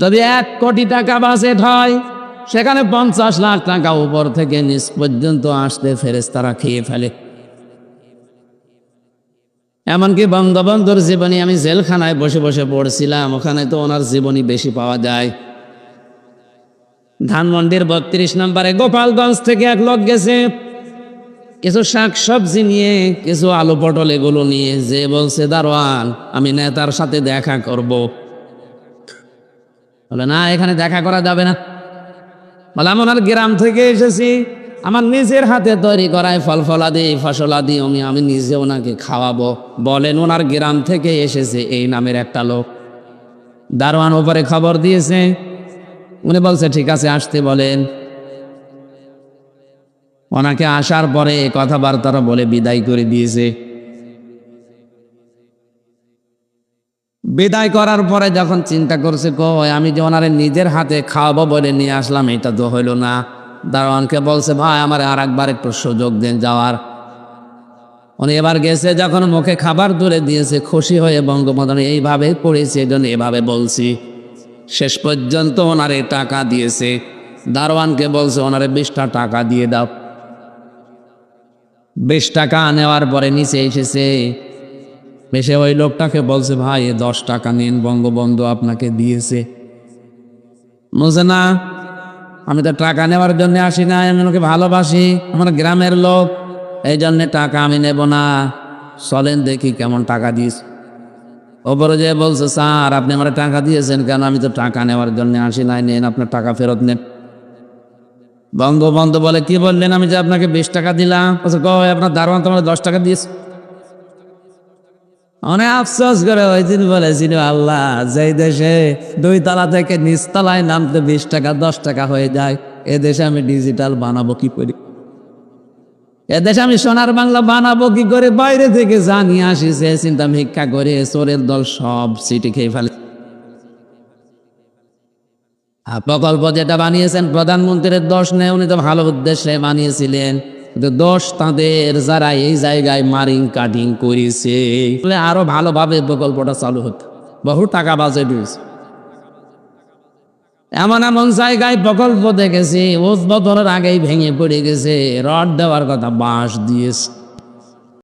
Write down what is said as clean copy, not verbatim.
যদি 1 কোটি টাকা বাজেট হয়, সেখানে 50 লাখ টাকা উপর থেকে নিচ পর্যন্ত আসতে ফেরেশতারা খেয়ে ফেলে। এমনকি বঙ্গবন্ধুর জীবনী আমি জেলখানায় বসে বসে পড়ছিলাম, ওখানে তো ওনার জীবনী বেশি পাওয়া যায়। ধানমন্ডির 32 নম্বরে গোপালগঞ্জ থেকে এক লোক গেছে কিছু শাক সবজি নিয়ে, কিছু আলু পটল এগুলো নিয়ে, যে বলছে দারোয়ান আমি নেতার সাথে দেখা করব। বলে না, এখানে দেখা করা যাবে না। বলে আমি ওনার গ্রাম থেকে এসেছি, আমার নিজের হাতে তৈরি করায় ফল ফলাদি ফসলাদি আমি নিজে ওনাকে খাওয়াবো। বলেন ওনার গ্রাম থেকে এসেছে এই নামের একটা লোক। দারোয়ান ওপরে খবর দিয়েছে, উনি বলছে ঠিক আছে আসতে বলেন। ওনাকে আসার পরে কথাবার্তা বলে বিদায় করে দিয়েছে। বিদায় করার পরে যখন চিন্তা করছে কই আমি যে ওনারে নিজের হাতে খাওয়াবো বলে নিয়ে আসলাম, এটা তো হইল না। দারোয়ানকে বলছে ভাই আমার আর একবার একটু সুযোগ দেন যাওয়ার। উনি এবার গেছে, যখন মুখে খাবার তুলে দিয়েছে খুশি হয়ে বঙ্গবন্ধু এইভাবে পড়েছে, এই জন্য এভাবে বলছি। শেষ পর্যন্ত ওনারে টাকা দিয়েছে। দারোয়ানকে বলছে ওনারে 20টা টাকা দিয়ে দাও। 20 টাকা নেওয়ার পরে নিচে এসেছে, এসে ওই লোকটাকে বলছে ভাই 10 টাকা নিন, বঙ্গবন্ধু আপনাকে দিয়েছে। বলছে না, আমি তো টাকা নেওয়ার জন্য আসি না, আমি ওকে ভালোবাসি, আমার গ্রামের লোক, এই জন্যে টাকা আমি নেব না। চলেন দেখি কেমন টাকা দিস। ওপরে যে বলছে স্যার আপনি আমার টাকা দিয়েছেন কেন? আমি তো টাকা নেওয়ার জন্য আসি নাই, নেন আপনার টাকা ফেরত নেন। বঙ্গবন্ধু বলে কি বললেন? আমি যে আপনাকে 20 টাকা দিলাম। আপনার দারোয়ান তোমার 10 টাকা দিয়েছে। অনেক আফসোস করে ওই দিন বলেছিল আল্লাহ, যেই দেশে 2 তলা থেকে নিচ তলায় নামতে 20 টাকা 10 টাকা হয়ে যায়, এ দেশে আমি ডিজিটাল বানাবো কি করে? এদেশে আমি সোনার বাংলা বানাবো কি করে? বাইরে থেকে জানিয়ে আসি, সে চিন্তা ভিক্ষা করে চোরের দল সব সিটি খেয়ে ফেলে। প্রকল্প যেটা বানিয়েছেন প্রধানমন্ত্রীর দোষ নেই, উনি তো ভালো উদ্দেশ্যে বানিয়েছিলেন, কিন্তু দোষ তাদের যারা এই জায়গায় মারিং কাটিং করেছে। আরো ভালোভাবে প্রকল্পটা চালু হতো, বহু টাকা বাজেট হয়েছে। এমন এমন জায়গায় প্রকল্প দেখেছি উদ্বোধনের আগেই ভেঙে পড়ে গেছে, রড দেওয়ার কথা বাঁশ দিয়েছে।